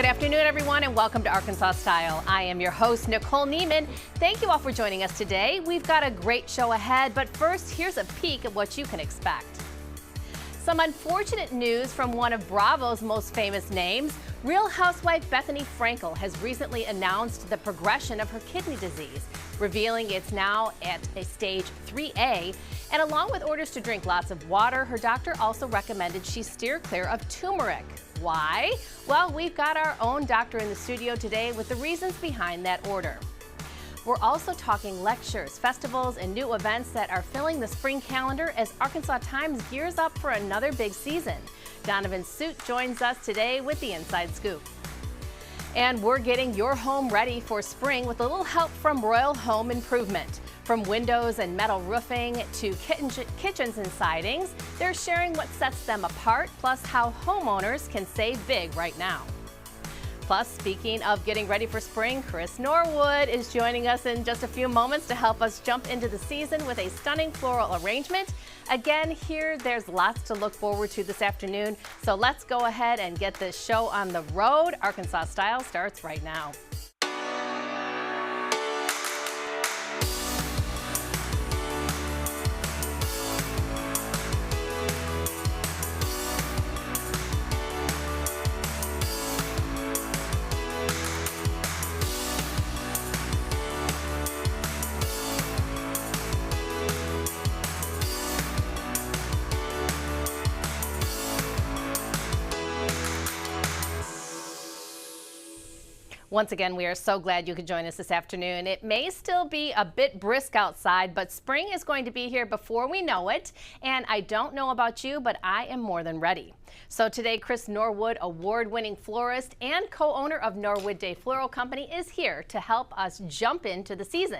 Good afternoon, everyone, and welcome to Arkansas Style. I am your host, Nicole Neiman. Thank you all for joining us today. We've got a great show ahead, but first, here's a peek at what you can expect. Some unfortunate news from one of Bravo's most famous names. Real housewife Bethany Frankel has recently announced the progression of her kidney disease, revealing it's now at a stage 3A. And along with orders to drink lots of water, her doctor also recommended she steer clear of turmeric. Why? Well, we've got our own doctor in the studio today with the reasons behind that order. We're also talking lectures, festivals, and new events that are filling the spring calendar as Arkansas Times gears up for another big season. Donovan Suit joins us today with the Inside Scoop. And we're getting your home ready for spring with a little help from Royal Home Improvement. From windows and metal roofing to kitchens and sidings, they're sharing what sets them apart, plus how homeowners can save big right now. Plus, speaking of getting ready for spring, Chris Norwood is joining us in just a few moments to help us jump into the season with a stunning floral arrangement. Again, there's lots to look forward to this afternoon, so let's go ahead and get this show on the road. Arkansas Style starts right now. Once again, we are so glad you could join us this afternoon. It may still be a bit brisk outside, but spring is going to be here before we know it. And I don't know about you, but I am more than ready. So today, Chris Norwood, award-winning florist and co-owner of Norwood Day Floral Company, is here to help us jump into the season.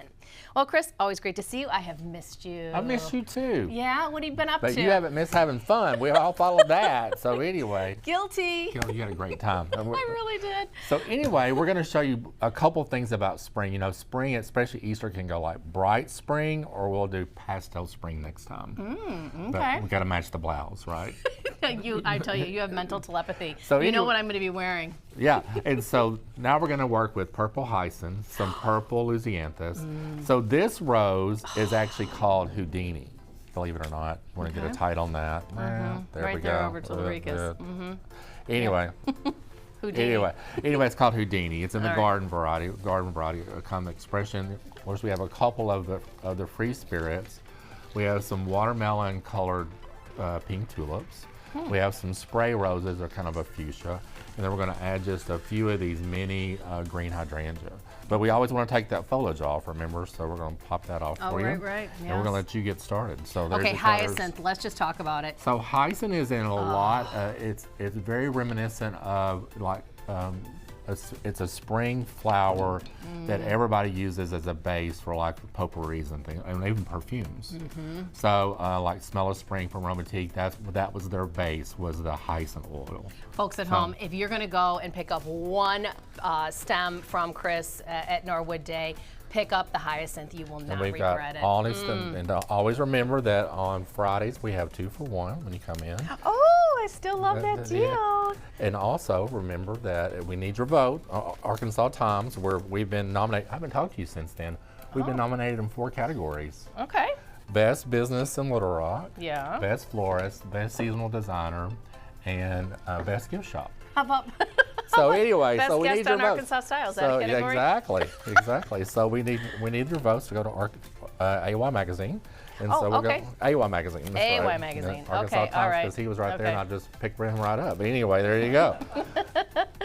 Well, Chris, always great to see you. I have missed you. I missed you too. Yeah? What have you been up to? But you haven't missed having fun. We all followed that. So anyway. Guilty. You had a great time. I really did. So anyway, we're going to show you a couple things about spring. You know, spring, especially Easter, can go like bright spring, or we'll do pastel spring next time. Okay. But we got to match the blouse, right? I tell you, you have mental telepathy. So you know what I'm going to be wearing. Yeah, and so now we're going to work with purple hyacinth, some purple leucanthus. So this rose is actually called Houdini, believe it or not. Want to get a title on that? There right we there go. over to the Ricas. Anyway. Houdini. Anyway, it's called Houdini. It's in the garden variety, a common expression. Of course, we have a couple of the free spirits. We have some watermelon colored pink tulips. We have some spray roses, they're kind of a fuchsia. And then we're going to add just a few of these mini green hydrangea. But we always want to take that foliage off, remember? So we're going to pop that off for you. Right. Yes. And we're going to let you get started. So there's okay, the hyacinth, let's just talk about it. So hyacinth is in a lot, it's very reminiscent of like, it's a spring flower that everybody uses as a base for like potpourris and things, and even perfumes. So like Smell of Spring from Romantique, that was their base, was the hyacinth oil. Folks at home, if you're going to go and pick up one stem from Chris at Norwood Day, pick up the hyacinth. You will not regret it. And we've got honest, and always remember that on Fridays we have 2 for 1 when you come in. Oh, I still love that deal. Yeah. And also remember that we need your vote. Arkansas Times, where we've been nominated. I haven't talked to you since then. We've been nominated in 4 categories. Okay. Best Business in Little Rock. Yeah. Best Florist, Best Seasonal Designer, and Best Gift Shop. How about so anyway, best so we guest need your on votes. Arkansas Style, is that a category? Exactly. So we need your votes to go to AY Magazine. And so we're going AY Magazine. AY Magazine. Arkansas okay, Times, all right. because he was right there, and I just picked him right up. But anyway, there you go.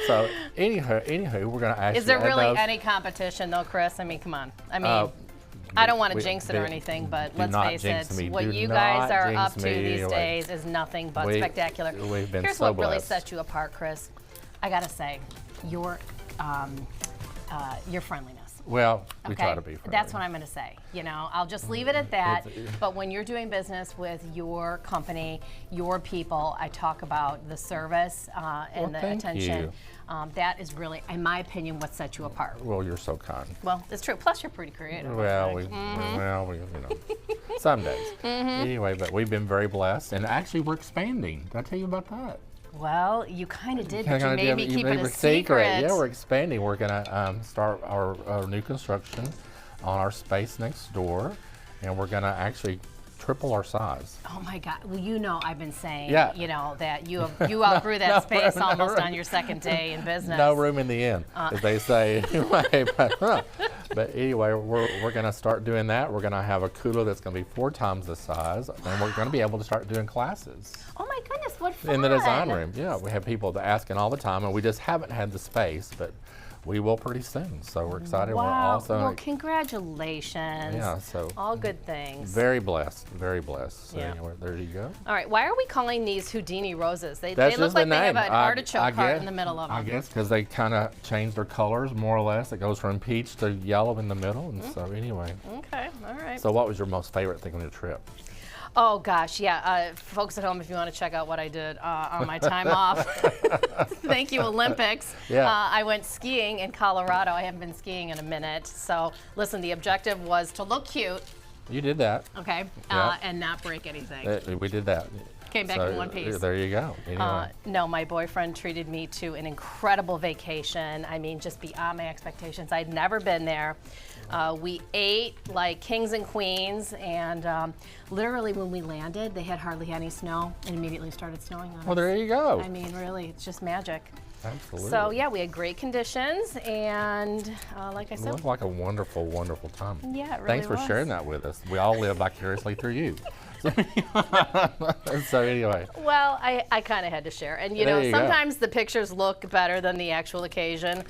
So anywho, we're going to ask. Is there really any competition though, Chris? I mean, come on. I mean. I don't want to jinx it or anything, but let's face it, what you guys are up to these days is nothing but spectacular. We've been Here's so what really blessed. sets you apart, Chris. I got to say, your friendliness. Well, we try to be friendly. That's what I'm going to say. You know, I'll just leave it at that. But when you're doing business with your company, your people, I talk about the service and the attention. That is really, in my opinion, what sets you apart. Well, you're so kind. Well, it's true. Plus, you're pretty creative. Well, you know, some days. Anyway, but we've been very blessed, and actually, we're expanding. Did I tell you about that? Well, you kind of did, but you Kinda made me did- keep you it made a a secret. Yeah, we're expanding. We're going to start our new construction on our space next door, and we're going to actually triple our size. Oh my God! Well, you know, I've been saying, Yeah. you know, that you outgrew that space no almost room. on your second day in business. No room in the inn, as they say. But anyway, we're going to start doing that. We're going to have a cooler that's going to be 4 times the size, and we're going to be able to start doing classes Oh my goodness, what fun! in the design room. Yeah, we have people asking all the time, and we just haven't had the space, but we will pretty soon. So we're excited. We're Wow! also Well, congratulations. yeah, so All good things. very blessed, very blessed. So Yeah. anyway, there you go. All right, why are we calling these Houdini roses? They That's look just like the they have name. an artichoke heart guess- in the middle of them. I guess because they kind of change their colors more or less. It goes from peach to yellow in the middle, and so anyway. Okay, all right. So what was your most favorite thing on your trip? Oh gosh, yeah. Folks at home, if you want to check out what I did on my time off, thank you, Olympics. Yeah. I went skiing in Colorado. I haven't been skiing in a minute. So listen, the objective was to look cute, You did that. okay, Yeah. and not break anything. We did that. Came back in one piece. There you go. Anyway. No, my boyfriend treated me to an incredible vacation. I mean, just beyond my expectations. I'd never been there. We ate like kings and queens, and literally when we landed, they had hardly any snow, and immediately started snowing on us. Well, there you go. I mean, really, it's just magic. Absolutely. So yeah, we had great conditions, and like I It said, looked like a wonderful, wonderful time. yeah, it really Thanks for was. sharing that with us. We all live vicariously through you. So anyway. Well, I kind of had to share, and you There know, you go. sometimes the pictures look better than the actual occasion.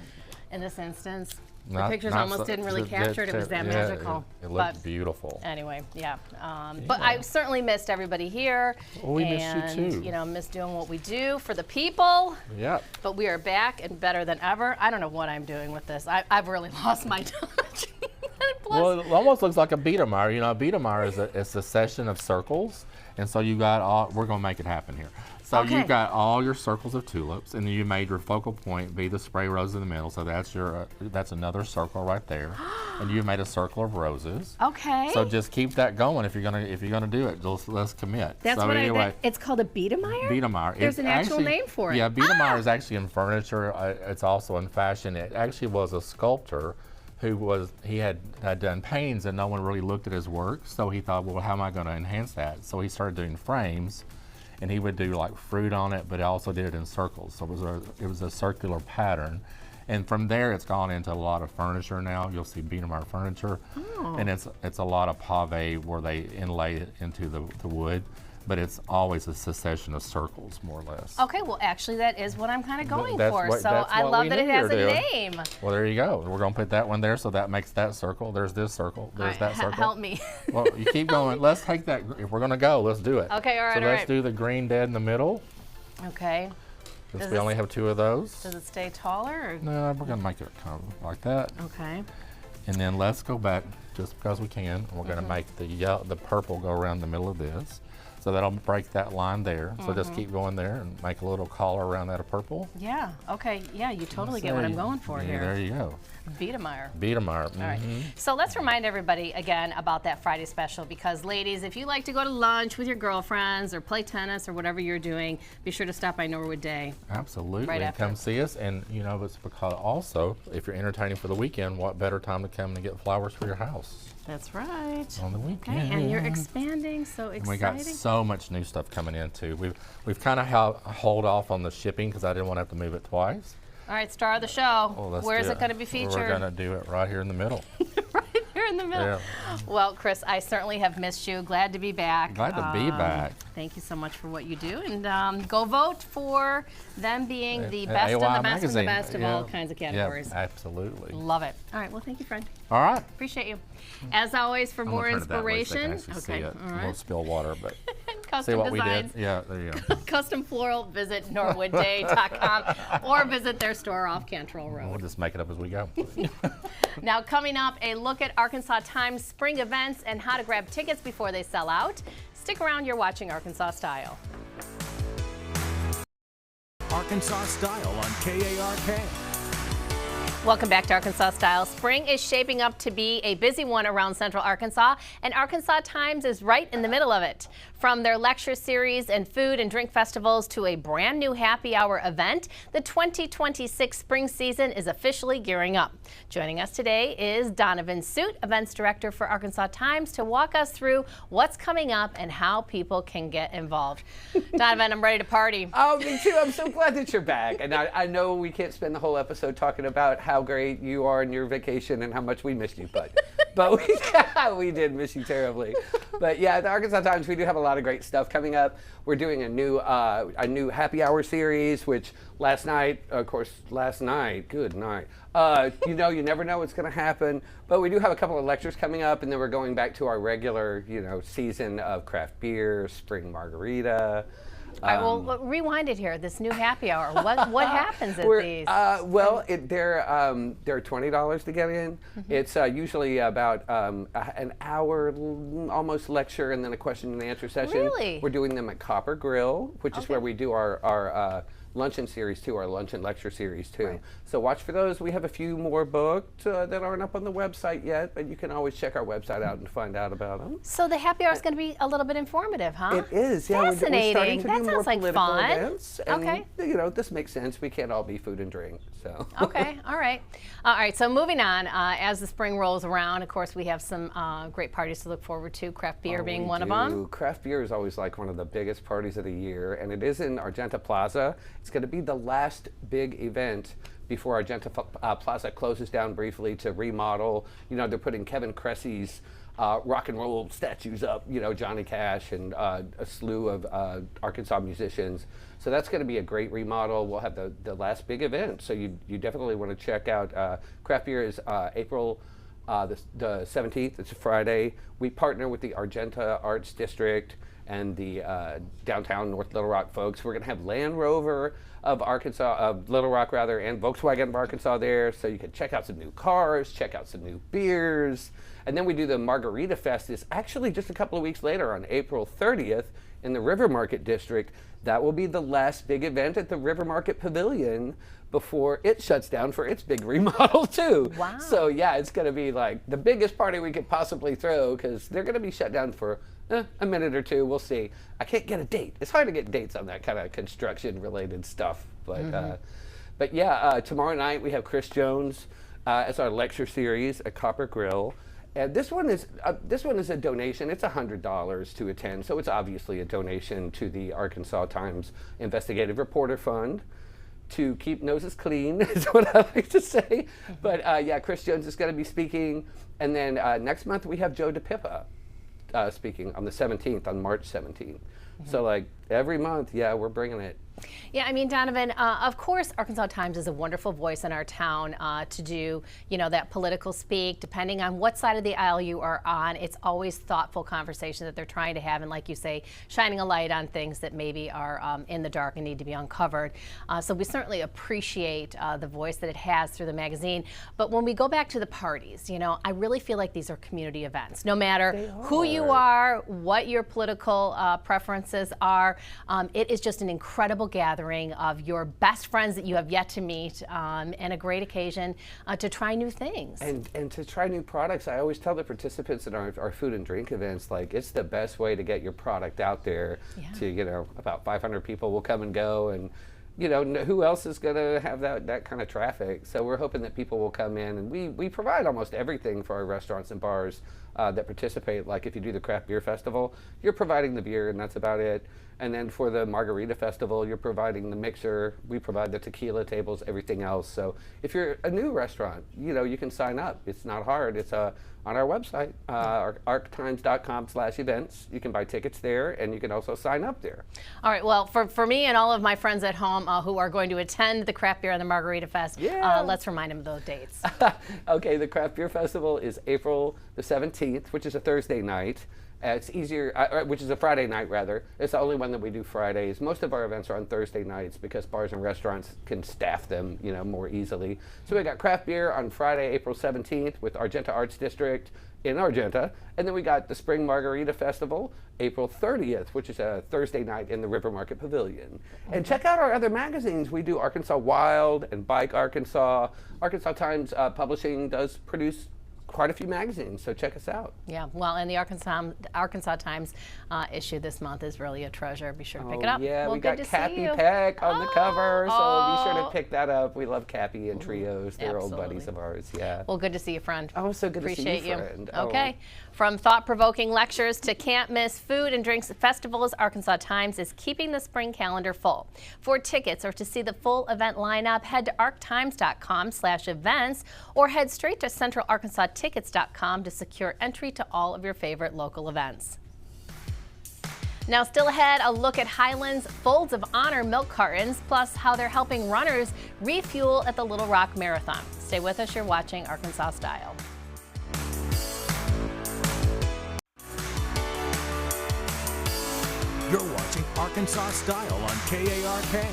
In this instance, the pictures almost didn't really capture it. It was that magical. It looked But beautiful. anyway, yeah. But I certainly missed everybody here. Well, we missed you and, too. you know, missed doing what we do for the people. Yep. But we are back and better than ever. I don't know what I'm doing with this. I've really lost my touch. Plus, Well, it almost looks like a Biedermeier. You know, a Biedermeier is a succession of circles, and so you got all. We're gonna make it happen here. So Okay. you got all your circles of tulips, and then you made your focal point be the spray rose in the middle. So that's your that's another circle right there, and you made a circle of roses. okay. So just keep that going if you're gonna do it. Let's commit. That's so what anyway, it's called a Biedermeier? Biedermeier. There's an actual name for it. Yeah, Biedermeier is actually in furniture. It's also in fashion. It actually was a sculptor who had done paintings and no one really looked at his work. So he thought, well, how am I going to enhance that? So he started doing frames, and he would do like fruit on it, but he also did it in circles. So it was a circular pattern. And from there, it's gone into a lot of furniture now. You'll see Biedermeier furniture, and it's a lot of pave where they inlay it into the wood. But it's always a succession of circles, more or less. Okay, well, actually, that is what I'm kind of going That's for. what- So that's I what love we that it knew has you a were doing. name. Well, there you go. We're going to put that one there, so that makes that circle. There's this circle. There's All that right, circle. help me. Well, you keep going. Let's take that. If we're going to go, let's do it. Okay, all right, So all let's right. do the green dead in the middle, Okay. since Does we it- only have 2 of those. Does it stay taller? No, we're going to make it kind of like that. Or? Okay. And then let's go back, just because we can. And we're going to make the purple go around the middle of this. So that'll break that line there. So just keep going there and make a little collar around that of purple. Yeah. Okay. Yeah, you totally get what I'm going for Yeah, here. there you go. Biedermeier. Biedermeier. All right. So let's remind everybody again about that Friday special, because ladies, if you like to go to lunch with your girlfriends or play tennis or whatever you're doing, be sure to stop by Norwood Day. Absolutely. Right And after. come see us. And you know, it's because also, if you're entertaining for the weekend, what better time to come and get flowers for your house That's right. on the Okay, weekend? and you're expanding, so And exciting. we got so much new stuff coming in too. We've kind of hold off on the shipping because I didn't want to have to move it twice. All right, star of the show. Well, let's Where is do it going to be We're featured? going to do it right here in the middle. Right here in the middle. Yeah. Well, Chris, I certainly have missed you. Glad to be back. Glad to be back. Thank you so much for what you do. And go vote for them being the At best and the AOI best and the magazine. best of Yeah. all kinds of categories. Yeah, absolutely. Love it. All right, well, thank you, friend. All right. Appreciate you. As always, for I'm more gonna turn it that way so they inspiration. can actually see it. all We'll right. spill water, but see Custom what designs. we did. Yeah, there you go. Custom floral, visit norwoodday.com or visit their store off Cantrell We'll Road. just make it up as we go. Now, coming up, a look at Arkansas Times spring events and how to grab tickets before they sell out. Stick around, you're watching Arkansas Style. Arkansas Style on KARK. Welcome back to Arkansas Style. Spring is shaping up to be a busy one around Central Arkansas, and Arkansas Times is right in the middle of it. From their lecture series and food and drink festivals to a brand new happy hour event, the 2026 spring season is officially gearing up. Joining us today is Donovan Suit, Events Director for Arkansas Times, to walk us through what's coming up and how people can get involved. Donovan, I'm ready to party. Oh, me too. I'm so glad that you're back. And I know we can't spend the whole episode talking about how great you are in your vacation and how much we missed you, but we did miss you terribly. But yeah, at the Arkansas Times, we do have a lot of great stuff coming up. We're doing a new happy hour series, which last night, good night. You never know what's going to happen, but we do have a couple of lectures coming up, and then we're going back to our regular, season of craft beer, spring margarita. All right, well, rewind it here. This new happy hour. What happens at these? They're $20 to get in. Mm-hmm. It's usually about an hour, almost lecture, and then a question and answer session. Really? We're doing them at Copper Grill, which is where we do our luncheon series too, our luncheon lecture series too. Right. So watch for those. We have a few more booked that aren't up on the website yet, but you can always check our website out and find out about them. So the happy hour is going to be a little bit informative, huh? It is, yeah. Fascinating. We're starting to That do sounds more like political fun. events. And, okay. This makes sense. We can't all be food and drink, so. Okay, all right. All right, so moving on, as the spring rolls around, of course, we have some great parties to look forward to, craft beer being one of them. Craft beer is always like one of the biggest parties of the year, and it is in Argenta Plaza. It's going to be the last big event before Argenta Plaza closes down briefly to remodel. They're putting Kevin Cressy's rock and roll statues up, Johnny Cash and a slew of Arkansas musicians. So that's going to be a great remodel. We'll have the last big event. So you definitely want to check out. Craft beer is April the 17th. It's a Friday. We partner with the Argenta Arts District and the downtown North Little Rock folks. We're going to have Land Rover of Little Rock and Volkswagen of Arkansas there, so you can check out some new cars, check out some new beers. And then we do the Margarita Fest. It's actually just a couple of weeks later on April 30th in the River Market District. That will be the last big event at the River Market Pavilion before it shuts down for its big remodel too. Wow. So yeah, it's going to be like the biggest party we could possibly throw, because they're going to be shut down for a minute or two. We'll see. I can't get a date. It's hard to get dates on that kind of construction related stuff. But yeah, tomorrow night we have Chris Jones as our lecture series at Copper Grill. And this one is a donation. It's $100 to attend, so it's obviously a donation to the Arkansas Times Investigative Reporter Fund to keep noses clean, is what I like to say. But yeah, Chris Jones is going to be speaking, and then next month we have Joe DePippa speaking on the 17th, on March 17th. So like every month, yeah, we're bringing it. Yeah, I mean, Donovan, of course, Arkansas Times is a wonderful voice in our town to do, that political speak. Depending on what side of the aisle you are on, it's always thoughtful conversation that they're trying to have, and like you say, shining a light on things that maybe are in the dark and need to be uncovered. So we certainly appreciate the voice that it has through the magazine. But when we go back to the parties, I really feel like these are community events. No matter who you are, what your political preferences are, it is just an incredible gathering of your best friends that you have yet to meet, and a great occasion to try new things. And to try new products. I always tell the participants in our food and drink events, like, it's the best way to get your product out there. Yeah. To, about 500 people will come and go, and who else is going to have that kind of traffic? So we're hoping that people will come in, and we provide almost everything for our restaurants and bars that participate. Like if you do the craft beer festival, you're providing the beer and that's about it. And then for the Margarita Festival, you're providing the mixer. We provide the tequila tables, everything else. So if you're a new restaurant, you can sign up. It's not hard. It's on our website, arctimes.com/events. You can buy tickets there, and you can also sign up there. All right. Well, for me and all of my friends at home who are going to attend the Craft Beer and the Margarita Fest, let's remind them of those dates. Okay, the Craft Beer Festival is April the 17th, which is a Thursday night. It's easier, which is a Friday night rather. It's the only one that we do Fridays. Most of our events are on Thursday nights because bars and restaurants can staff them, more easily. So we got craft beer on Friday, April 17th with Argenta Arts District in Argenta. And then we got the Spring Margarita Festival, April 30th, which is a Thursday night in the River Market Pavilion. And check out our other magazines. We do Arkansas Wild and Bike Arkansas. Arkansas Times Publishing does produce quite a few magazines, so check us out. Yeah, well, and the Arkansas Times issue this month is really a treasure. Be sure to pick it up. Yeah, well, we got Cappy Peck on the cover, so be sure to pick that up. We love Cappy and Trios. They're old buddies of ours, yeah. Well, good to see you, friend. Oh, so good Appreciate to see you, friend. Okay. From thought-provoking lectures to can't-miss food and drinks festivals, Arkansas Times is keeping the spring calendar full. For tickets or to see the full event lineup, head to arctimes.com/events or head straight to centralarkansastickets.com to secure entry to all of your favorite local events. Now, still ahead, a look at Highland's Folds of Honor milk cartons, plus how they're helping runners refuel at the Little Rock Marathon. Stay with us. You're watching Arkansas Style. You're watching Arkansas Style on KARK.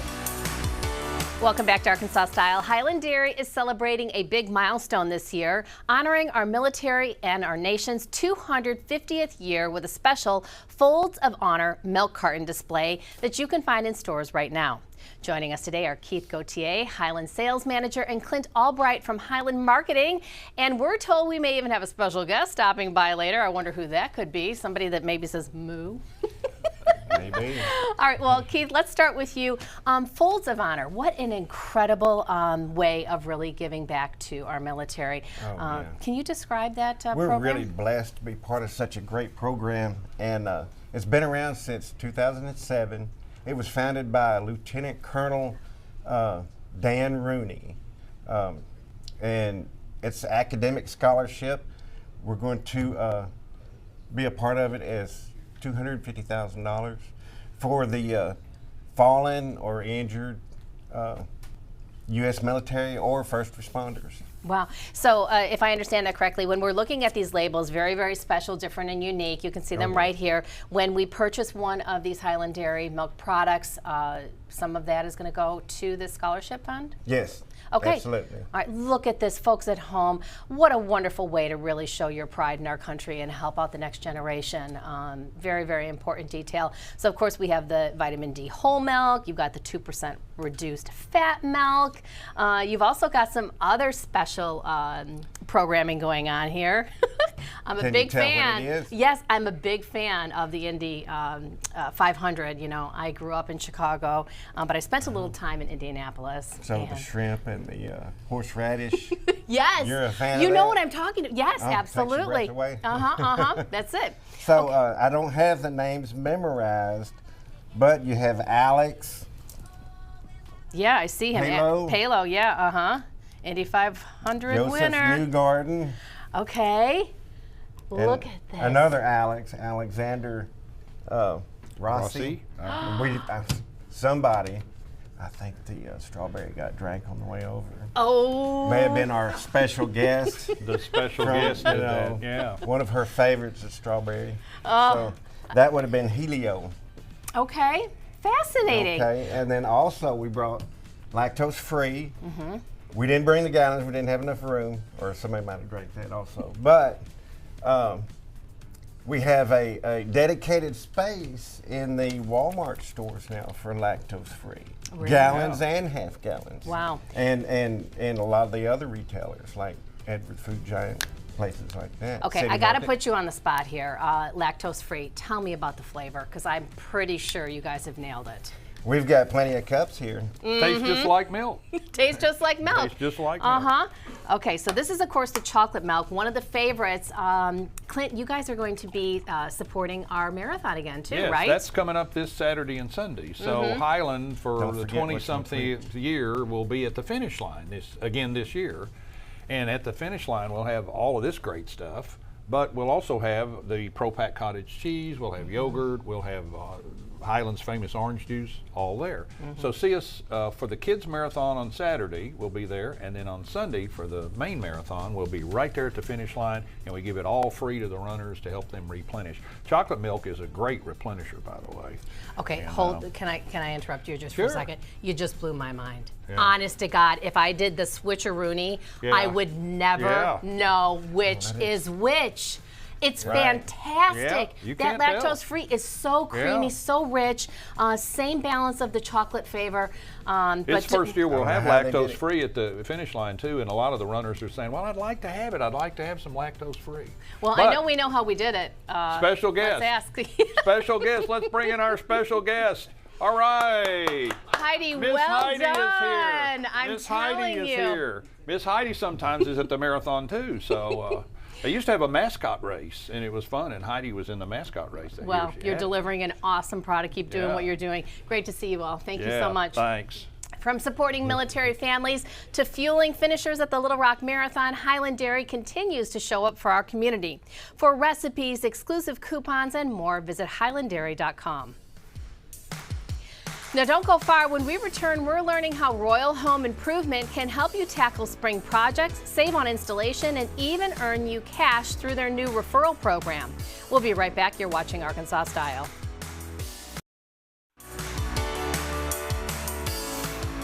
Welcome back to Arkansas Style. Highland Dairy is celebrating a big milestone this year, honoring our military and our nation's 250th year with a special Folds of Honor milk carton display that you can find in stores right now. Joining us today are Keith Gauthier, Highland Sales Manager, and Clint Albright from Highland Marketing. And we're told we may even have a special guest stopping by later. I wonder who that could be. Somebody that maybe says moo. Maybe. All right, well, Keith, let's start with you. Folds of Honor, what an incredible way of really giving back to our military. Yeah. Can you describe that We're program? really blessed to be part of such a great program, and it's been around since 2007. It was founded by Lieutenant Colonel Dan Rooney, and it's an academic scholarship. We're going to be a part of it as $250,000 for the fallen or injured U.S. military or first responders. Wow. So if I understand that correctly, when we're looking at these labels, very, very special, different, and unique, you can see them right here. When we purchase one of these Highland Dairy milk products, some of that is going to go to this scholarship fund? Yes. Okay. Absolutely. All right, look at this, folks at home. What a wonderful way to really show your pride in our country and help out the next generation. Very, very important detail. So, of course, we have the vitamin D whole milk. You've got the 2% reduced fat milk. You've also got some other special programming going on here. I'm a big fan. What it is? Yes, I'm a big fan of the Indy 500. You know, I grew up in Chicago, but I spent a little time in Indianapolis. So the shrimp and the horseradish. Yes. You're a fan You of know that? what I'm talking about. Yes, Oh, takes your absolutely. breath away. That's it. So I don't have the names memorized, but you have Alex. Yeah, I see him. Palo. Palo, yeah, Indy 500 Joseph winner. Newgarden. Okay. and Look at this. Another Alex, Alexander Rossi. Somebody, I think the strawberry got drank on the way over. Oh. May have been our special guest. The special from, guest you did know, that, yeah. One of her favorites is strawberry. So that would have been Helio. Okay. Fascinating. Okay, and then also we brought lactose free. Mm-hmm. We didn't bring the gallons, we didn't have enough room, or somebody might have drank that also. But we have a dedicated space in the Walmart stores now for lactose free. Really? Gallons and half gallons. Wow. And a lot of the other retailers like Edward Food Giant, places like that. Okay, City I got to Market. put you on the spot here. Lactose free. Tell me about the flavor, because I'm pretty sure you guys have nailed it. We've got plenty of cups here. Tastes just like milk. Tastes just like milk. Tastes just like milk. Okay, so this is, of course, the chocolate milk, one of the favorites. Clint, you guys are going to be supporting our marathon again, too, Yes, right? that's coming up this Saturday and Sunday. So Highland, for Don't the forget what's on 20-something year, will be at the finish line this year. And at the finish line, we'll have all of this great stuff. But we'll also have the Pro-Pack cottage cheese, we'll have yogurt, we'll have Highland's famous orange juice, all there. So see us for the kids marathon on Saturday, we'll be there, and then on Sunday for the main marathon, we'll be right there at the finish line, and we give it all free to the runners to help them replenish. Chocolate milk is a great replenisher, by the way. Okay, And, can I interrupt you just for Sure. a second? You just blew my mind. Yeah. Honest to God, if I did the switcheroony, Yeah. I would never Yeah. know which is which. It's Right. fantastic. Yeah, you that can't tell. lactose free is so creamy, Yeah. so rich. Same balance of the chocolate flavor. This first year we'll I don't have know how they did lactose it. free at the finish line too, and a lot of the runners are saying, well, I'd like to have it. I'd like to have some lactose free. Well, But I know we know how we did it. special guest. Let's ask. Special guest. Let's bring in our special guest. All right. Heidi, Miss well Heidi done. is here. I'm Miss telling Heidi is you. here. Miss Heidi sometimes is at the marathon too. So they used to have a mascot race, and it was fun. And Heidi was in the mascot race that Well, year. She you're had it. delivering an awesome product. Keep doing Yeah. what you're doing. Great to see you all. Thank you Yeah, so much. Thanks. From supporting military families to fueling finishers at the Little Rock Marathon, Highland Dairy continues to show up for our community. For recipes, exclusive coupons, and more, visit highlanddairy.com. Now don't go far. When we return, we're learning how Royal Home Improvement can help you tackle spring projects, save on installation, and even earn you cash through their new referral program. We'll be right back. You're watching Arkansas Style.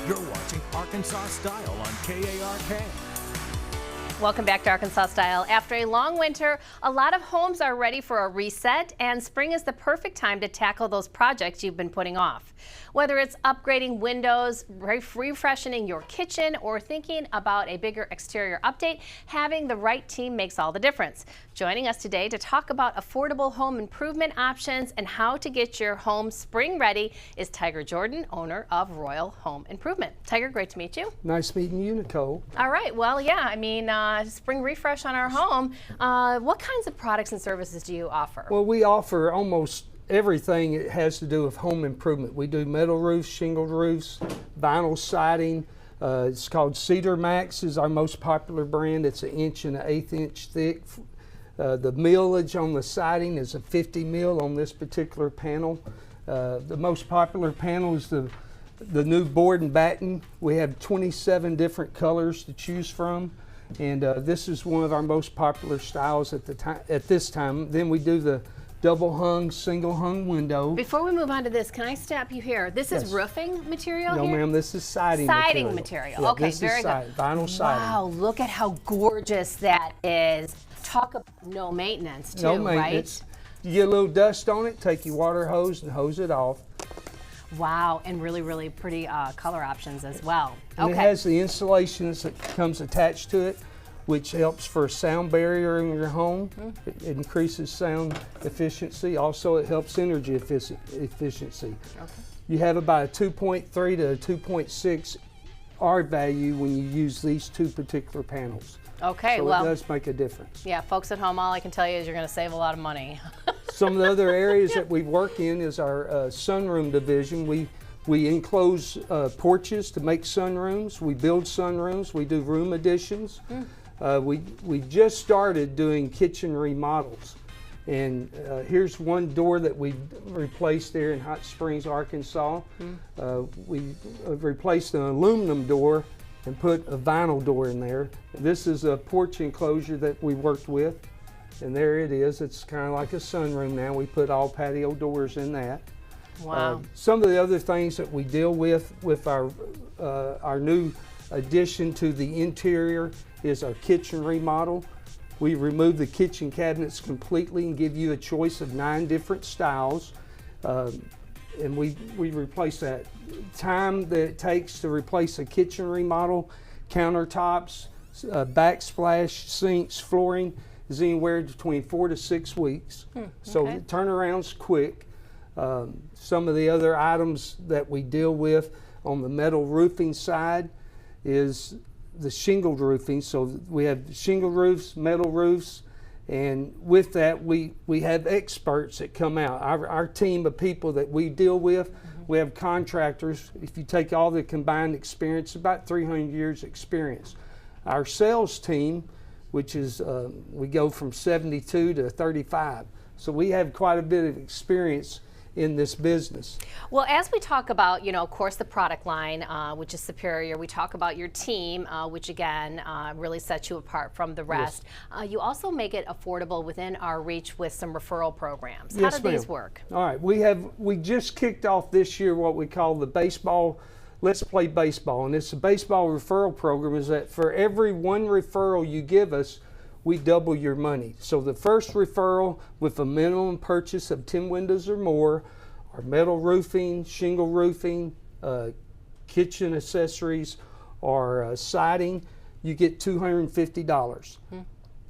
You're watching Arkansas Style on KARK. Welcome back to Arkansas Style. After a long winter, a lot of homes are ready for a reset, and spring is the perfect time to tackle those projects you've been putting off. Whether it's upgrading windows, refreshing your kitchen, or thinking about a bigger exterior update, having the right team makes all the difference. Joining us today to talk about affordable home improvement options and how to get your home spring ready is Tiger Jordan, owner of Royal Home Improvement. Tiger, great to meet you. Nice meeting you, Nicole. All right, well, yeah, I mean, spring refresh on our home. What kinds of products and services do you offer? Well, we offer almost everything that has to do with home improvement. We do metal roofs, shingled roofs, vinyl siding. It's called Cedar Max is our most popular brand. It's 1 inch and 1/8 inch thick. The millage on the siding is a 50 mil on this particular panel. The most popular panel is the new board and batten. We have 27 different colors to choose from. And this is one of our most popular styles at this time. Then we do the double hung, single hung window. Before we move on to this, can I stop you here? This is Yes. roofing material No, here? ma'am, this is siding Siding material. material. Yeah, Okay, this very is good. Vinyl siding. Wow, look at how gorgeous that is. Talk about no maintenance too, No maintenance. You get a little dust on it, take your water hose and hose it off. right? Wow, and really, really pretty color options as well. And Okay. it has the insulations that comes attached to it, which helps for a sound barrier in your home. It increases sound efficiency. Also, it helps energy efficiency. Okay. You have about a 2.3 to a 2.6 R value when you use these two particular panels. Okay, So well, it does make a difference. yeah, folks at home, all I can tell you is you're going to save a lot of money. Some of the other areas that we work in is our sunroom division. We enclose porches to make sunrooms. We build sunrooms. We do room additions. We just started doing kitchen remodels. And here's one door that we replaced there in Hot Springs, Arkansas. We replaced an aluminum door and put a vinyl door in there. This is a porch enclosure that we worked with. And there it is. It's kind of like a sunroom now. We put all patio doors in that. Wow. Some of the other things that we deal with our new addition to the interior is our kitchen remodel. We remove the kitchen cabinets completely and give you a choice of 9 different styles. And we replace that. Time that it takes to replace a kitchen remodel, countertops, backsplash, sinks, flooring is anywhere between 4 to 6 weeks. So okay. the turnaround's quick. Some of the other items that we deal with on the metal roofing side is the shingled roofing. So we have shingled roofs, metal roofs, and with that we have experts that come out. Our team of people that we deal with, we have contractors. If you take all the combined experience, about 300 years experience. Our sales team which is we go from 72 to 35. So we have quite a bit of experience in this business. Well, as we talk about, of course, the product line, which is superior, we talk about your team, which again really sets you apart from the rest. Yes. You also make it affordable within our reach with some referral programs. How do these work? All right, we just kicked off this year what we call the baseball. Let's Play Baseball, and it's a baseball referral program. Is that for every one referral you give us, we double your money. So the first referral with a minimum purchase of 10 windows or more, or metal roofing, shingle roofing, kitchen accessories, or siding, you get $250.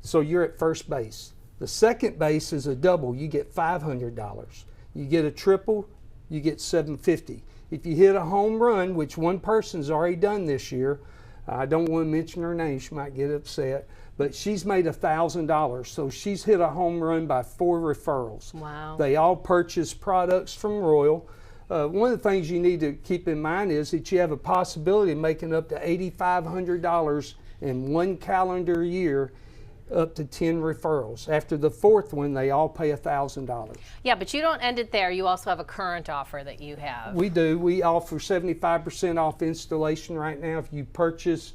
So you're at first base. The second base is a double, you get $500. You get a triple, you get $750. If you hit a home run, which one person's already done this year, I don't want to mention her name, she might get upset, but she's made $1,000. So she's hit a home run by 4 referrals. Wow. They all purchase products from Royal. One of the things you need to keep in mind is that you have a possibility of making up to $8,500 in one calendar year, up to 10 referrals. After the 4th one, they all pay $1,000. Yeah, but you don't end it there. You also have a current offer that you have. We do. We offer 75% off installation right now. If you purchase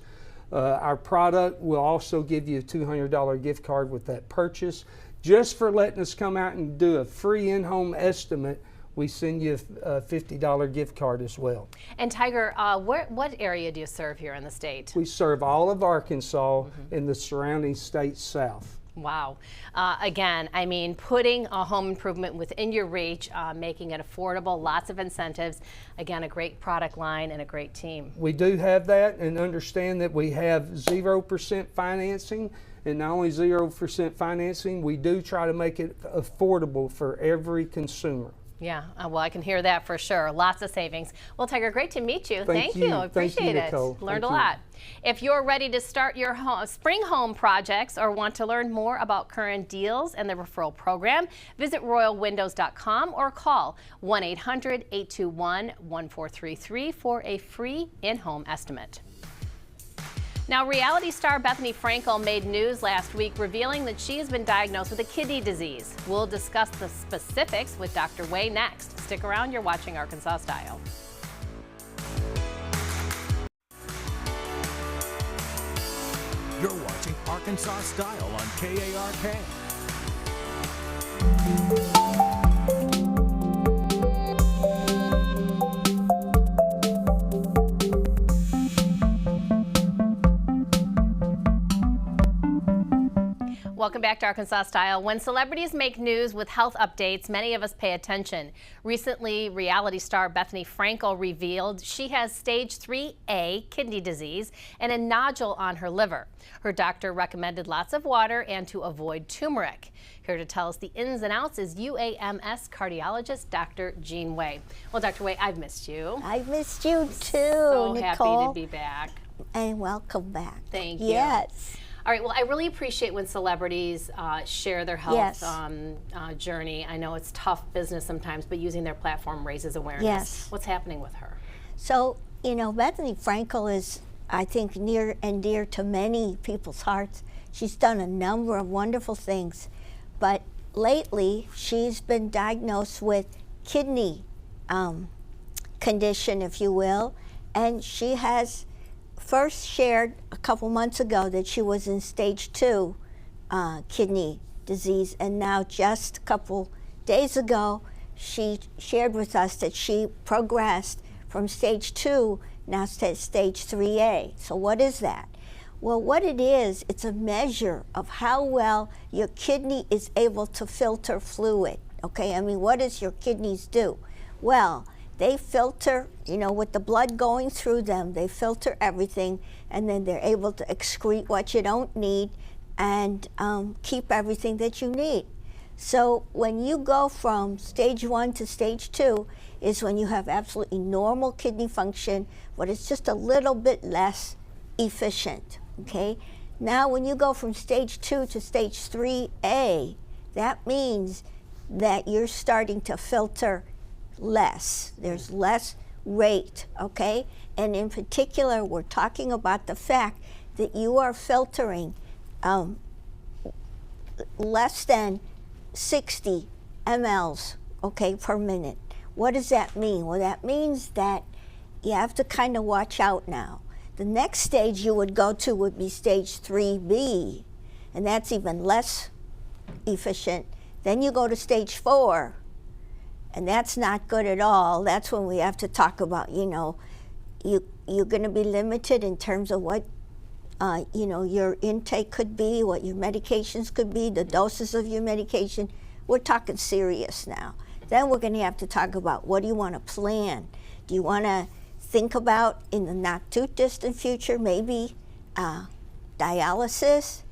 our product, we'll also give you a $200 gift card with that purchase. Just for letting us come out and do a free in-home estimate, we send you a $50 gift card as well. And Tiger, what area do you serve here in the state? We serve all of Arkansas and the surrounding states south. Wow. Again, I mean, putting a home improvement within your reach, making it affordable, lots of incentives. Again, a great product line and a great team. We do have that, and understand that we have 0% financing. And not only 0% financing, we do try to make it affordable for every consumer. Yeah, well, I can hear that for sure. Lots of savings. Well, Tiger, great to meet you. Thank you. Appreciate it. Learned a lot. If you're ready to start your spring home projects or want to learn more about current deals and the referral program, visit royalwindows.com or call 1-800-821-1433 for a free in-home estimate. Now, reality star Bethany Frankel made news last week revealing that she has been diagnosed with a kidney disease. We'll discuss the specifics with Dr. Way next. Stick around, you're watching Arkansas Style. You're watching Arkansas Style on KARK. Welcome back to Arkansas Style. When celebrities make news with health updates, many of us pay attention. Recently, reality star Bethany Frankel revealed she has stage 3A kidney disease and a nodule on her liver. Her doctor recommended lots of water and to avoid turmeric. Here to tell us the ins and outs is UAMS cardiologist Dr. Jean Way. Well, Dr. Way, I've missed you. I've missed you too, So Nicole. happy to be back. And welcome back. Thank you. Yes. All right, well, I really appreciate when celebrities share their health journey. I know it's tough business sometimes, but using their platform raises awareness. Yes. What's happening with her? So, Bethany Frankel is, I think, near and dear to many people's hearts. She's done a number of wonderful things, but lately she's been diagnosed with kidney condition, if you will, and she has first shared a couple months ago that she was in stage 2 kidney disease, and now just a couple days ago she shared with us that she progressed from stage 2 now to stage 3A. So what is that? Well, what it is, it's a measure of how well your kidney is able to filter fluid. Okay, I mean, what does your kidneys do? Well, they filter, with the blood going through them, they filter everything, and then they're able to excrete what you don't need and keep everything that you need. So when you go from stage 1 to stage 2 is when you have absolutely normal kidney function, but it's just a little bit less efficient, okay? Now when you go from stage 2 to stage 3A, that means that you're starting to filter less. There's less rate, okay? And in particular, we're talking about the fact that you are filtering less than 60 mLs, okay, per minute. What does that mean? Well, that means that you have to kind of watch out now. The next stage you would go to would be stage 3B, and that's even less efficient. Then you go to stage 4, and that's not good at all. That's when we have to talk about, you know, you're going to be limited in terms of what, you know, your intake could be, what your medications could be, the doses of your medication. We're talking serious now. Then we're going to have to talk about what do you want to plan. Do you want to think about in the not too distant future maybe dialysis?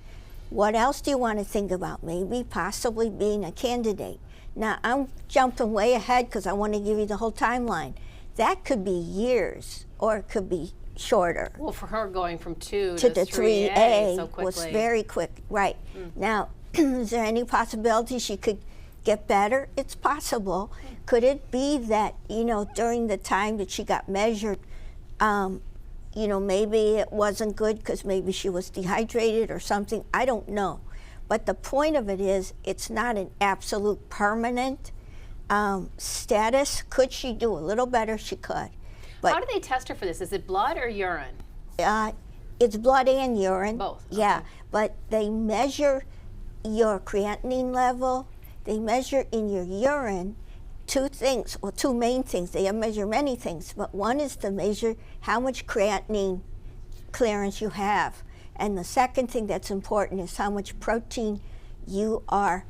What else do you want to think about? Maybe possibly being a candidate. Now I'm jumping way ahead because I want to give you the whole timeline. That could be years or it could be shorter. Well, for her going from 2 to the 3A so quickly. was very quick, right. Now, is there any possibility she could get better? It's possible. Could it be that, you know, during the time that she got measured, you know, maybe it wasn't good because maybe she was dehydrated or something? I don't know. But the point of it is, it's not an absolute permanent status. Could she do a little better? She could. But how do they test her for this? Is it blood or urine? it's blood and urine. Both. Yeah, Okay. but they measure your creatinine level. They measure in your urine two things, well, two main things. They measure many things, but one is to measure how much creatinine clearance you have. And the second thing that's important is how much protein you are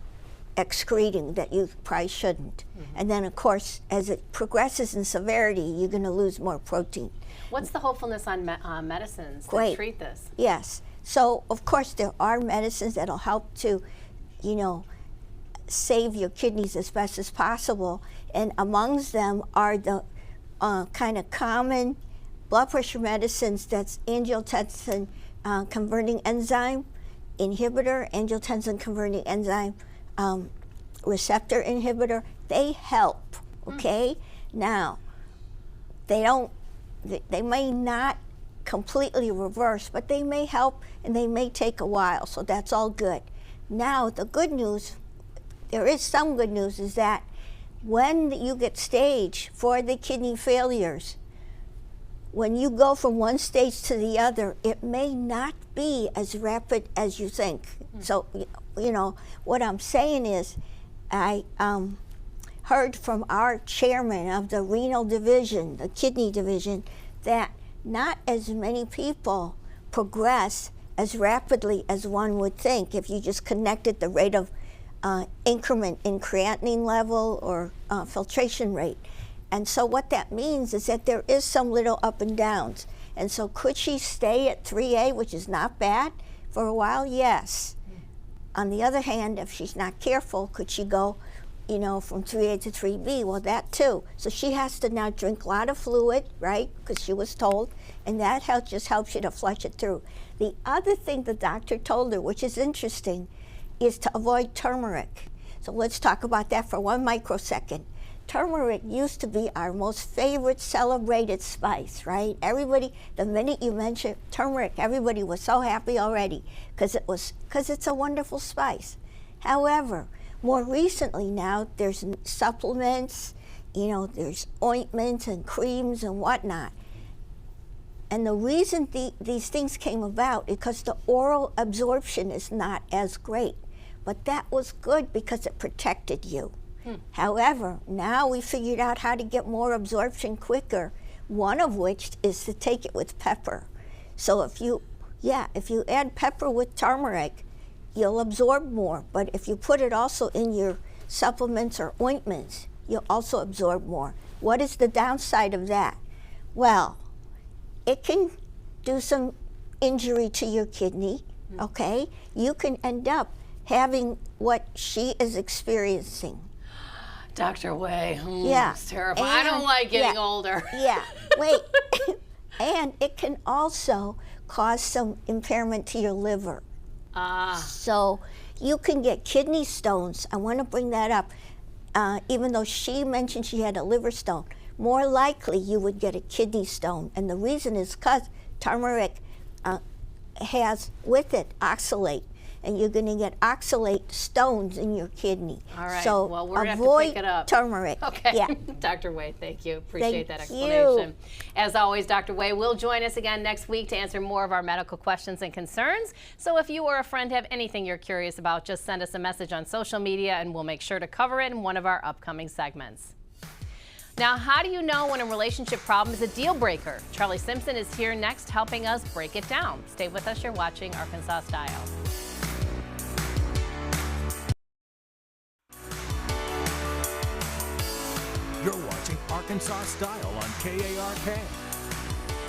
excreting that you probably shouldn't. Mm-hmm. And then, of course, as it progresses in severity, you're going to lose more protein. What's the hopefulness on medicines Great. that treat this? Yes. So, of course, there are medicines that'll help to, you know, save your kidneys as best as possible. And amongst them are the kind of common blood pressure medicines that's angiotensin converting enzyme inhibitor, angiotensin converting enzyme receptor inhibitor. They help, okay? Now, they may not completely reverse, but they may help and they may take a while, so that's all good. Now, the good news, there is some good news, is that when you get stage for the kidney failures, when you go from one stage to the other, it may not be as rapid as you think. So, you know, what I'm saying is, I heard from our chairman of the renal division, the kidney division, that not as many people progress as rapidly as one would think if you just connected the rate of increment in creatinine level or filtration rate. And so what that means is that there is some little up and downs. And so could she stay at 3A, which is not bad, for a while? Yes. On the other hand, if she's not careful, could she go, you know, from 3A to 3B? Well, that too. So she has to now drink a lot of fluid, right, because she was told, and that just helps you to flush it through. The other thing the doctor told her, which is interesting, is to avoid turmeric. So let's talk about that for 1 microsecond. Turmeric used to be our most favorite celebrated spice, right? Everybody, the minute you mentioned turmeric, everybody was so happy already because it's a wonderful spice. However, more recently now, there's supplements, you know, there's ointments and creams and whatnot. And the reason these things came about is because the oral absorption is not as great. But that was good because it protected you. However, now we figured out how to get more absorption quicker, one of which is to take it with pepper. So if you add pepper with turmeric, you'll absorb more. But if you put it also in your supplements or ointments, you'll also absorb more. What is the downside of that? Well, it can do some injury to your kidney, okay? You can end up having what she is experiencing. Dr. Way, Yeah. it's terrible. I don't like getting older. Yeah, wait. And it can also cause some impairment to your liver. So you can get kidney stones. I want to bring that up. Even though she mentioned she had a liver stone, more likely you would get a kidney stone. And the reason is because turmeric has with it oxalate, and you're going to get oxalate stones in your kidney. All right. So well, we're going to have to avoid pick it up. turmeric. Okay. Yeah. Dr. Way, thank you. Appreciate that Thank explanation. you. As always, Dr. Way will join us again next week to answer more of our medical questions and concerns. So if you or a friend have anything you're curious about, just send us a message on social media and we'll make sure to cover it in one of our upcoming segments. Now, how do you know when a relationship problem is a deal breaker? Charlie Simpson is here next helping us break it down. Stay with us. You're watching Arkansas Style. You're watching Arkansas Style on KARK.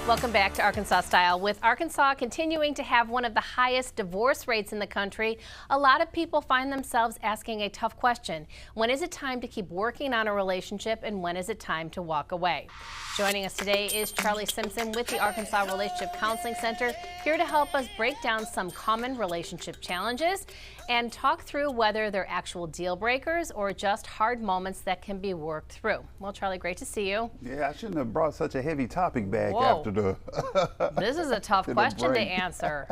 Welcome back to Arkansas Style. With Arkansas continuing to have one of the highest divorce rates in the country, a lot of people find themselves asking a tough question. When is it time to keep working on a relationship and when is it time to walk away? Joining us today is Charlie Simpson with the Arkansas Relationship Counseling Center, here to help us break down some common relationship challenges and talk through whether they're actual deal breakers or just hard moments that can be worked through. Well, Charlie, great to see you. Yeah, I shouldn't have brought such a heavy topic back Whoa. after the. This is a tough question to answer.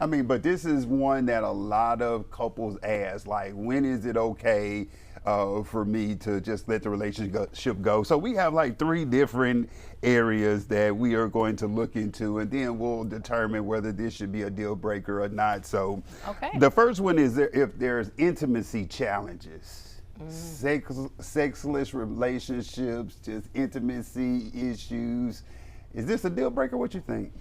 I mean, but this is one that a lot of couples ask, like, when is it okay for me to just let the relationship go? So we have like 3 different areas that we are going to look into, and then we'll determine whether this should be a deal breaker or not. So Okay. the first one is if there's intimacy challenges. Sexless relationships, just intimacy issues. Is this a deal breaker? What you think?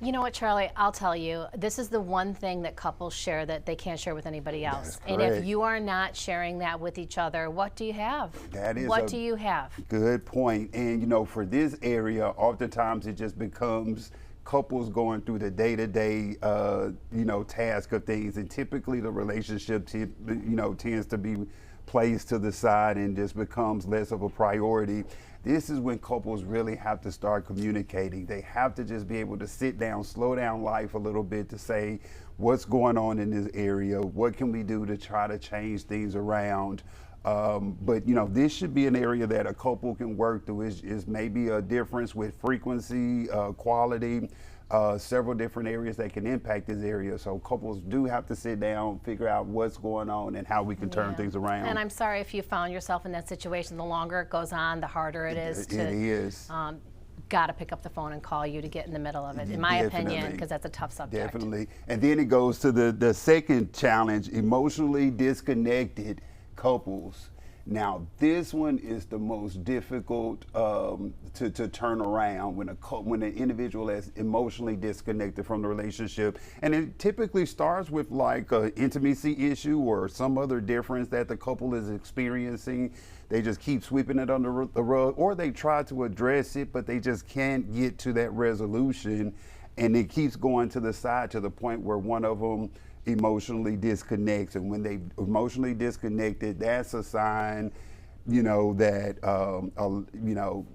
You know what, Charlie, I'll tell you, this is the one thing that couples share that they can't share with anybody else. That's And if correct. you are not sharing that with each other, what do you have? That is what a do you have? Good point. And you know, for this area, oftentimes it just becomes couples going through the day-to-day, task of things, and typically the relationship, tends to be placed to the side and just becomes less of a priority. This is when couples really have to start communicating. They have to just be able to sit down, slow down life a little bit to say, what's going on in this area? What can we do to try to change things around? But this should be an area that a couple can work through. Is maybe a difference with frequency, quality, several different areas that can impact this area. So couples do have to sit down, figure out what's going on and how we can turn things around. And I'm sorry if you found yourself in that situation. The longer it goes on, the harder it is to. It is. Got to pick up the phone and call you to get in the middle of it, in my opinion, because that's a tough subject. Definitely. And then it goes to the second challenge, emotionally disconnected couples. Now, this one is the most difficult to turn around when an individual is emotionally disconnected from the relationship. And it typically starts with like an intimacy issue or some other difference that the couple is experiencing. They just keep sweeping it under the rug, or they try to address it, but they just can't get to that resolution. And it keeps going to the side to the point where one of them emotionally disconnects, and when they emotionally disconnected, that's a sign, that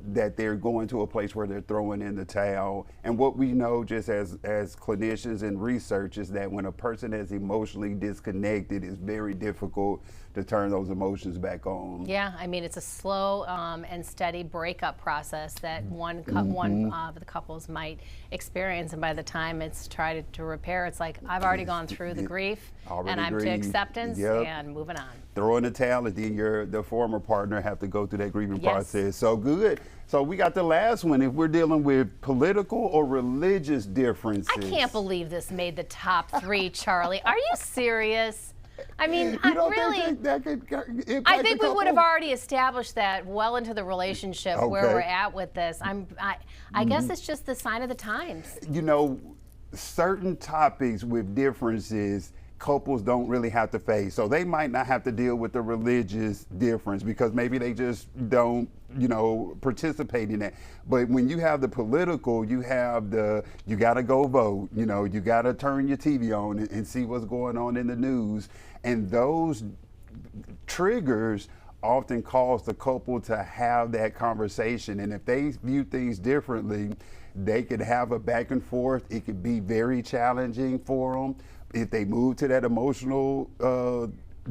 that they're going to a place where they're throwing in the towel. And what we know, just as clinicians and research, is that when a person is emotionally disconnected, it's very difficult to turn those emotions back on. Yeah, I mean, it's a slow and steady breakup process that one of the couples might experience, and by the time it's tried to repair, it's like, I've already gone through the grief, and I'm to acceptance and moving on. Throw in the towel, and then the former partner have to go through that grieving Yes. process. So good. So we got the last one. If we're dealing with political or religious differences. I can't believe this made the top 3, Charlie. Are you serious? I mean, You don't really, think that could impact I think the we would have couple? already established that well into the relationship where Okay. we're at with this. I guess it's just the sign of the times. Certain topics with differences, couples don't really have to face. So they might not have to deal with the religious difference because maybe they just don't, participate in that. But when you have the political, you have you got to go vote, you got to turn your TV on and see what's going on in the news. And those triggers often cause the couple to have that conversation. And if they view things differently, they could have a back and forth. It could be very challenging for them. If they move to that emotional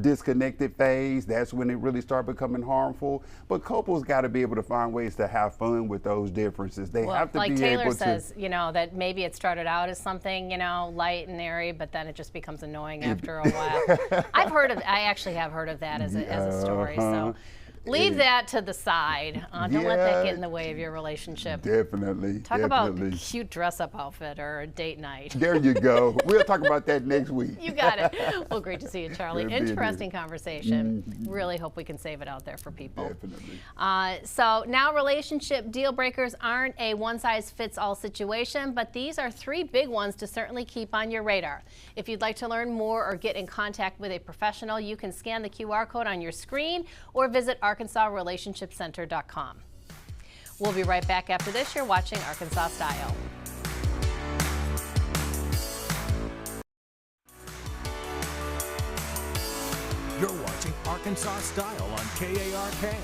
disconnected phase, that's when it really start becoming harmful. But couples got to be able to find ways to have fun with those differences. They have to like be Taylor able says, you know, that maybe it started out as something, you know, light and airy, but then it just becomes annoying after a while. I actually have heard of that as a story. So leave that to the side. Don't let that get in the way of your relationship. Definitely. Talk about a cute dress-up outfit or a date night. There you go. We'll talk about that next week. You got it. Well, great to see you, Charlie. Interesting conversation. Mm-hmm. Really hope we can save it out there for people. Definitely. So now relationship deal breakers aren't a one-size-fits-all situation, but these are 3 big ones to certainly keep on your radar. If you'd like to learn more or get in contact with a professional, you can scan the QR code on your screen or visit ArkansasRelationshipCenter.com. We'll be right back after this. You're watching Arkansas Style. You're watching Arkansas Style on KARK.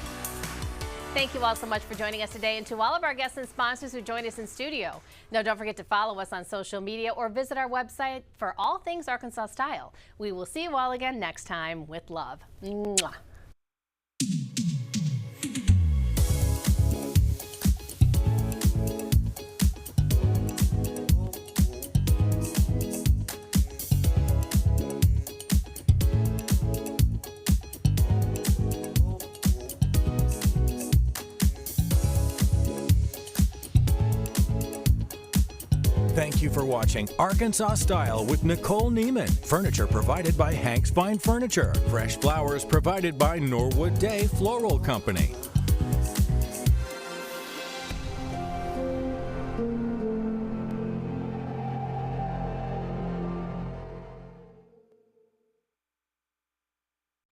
Thank you all so much for joining us today, and to all of our guests and sponsors who joined us in studio. Now, don't forget to follow us on social media or visit our website for all things Arkansas Style. We will see you all again next time with love. Mwah. Thank you for watching Arkansas Style with Nicole Neiman. Furniture provided by Hank's Fine Furniture. Fresh flowers provided by Norwood Day Floral Company.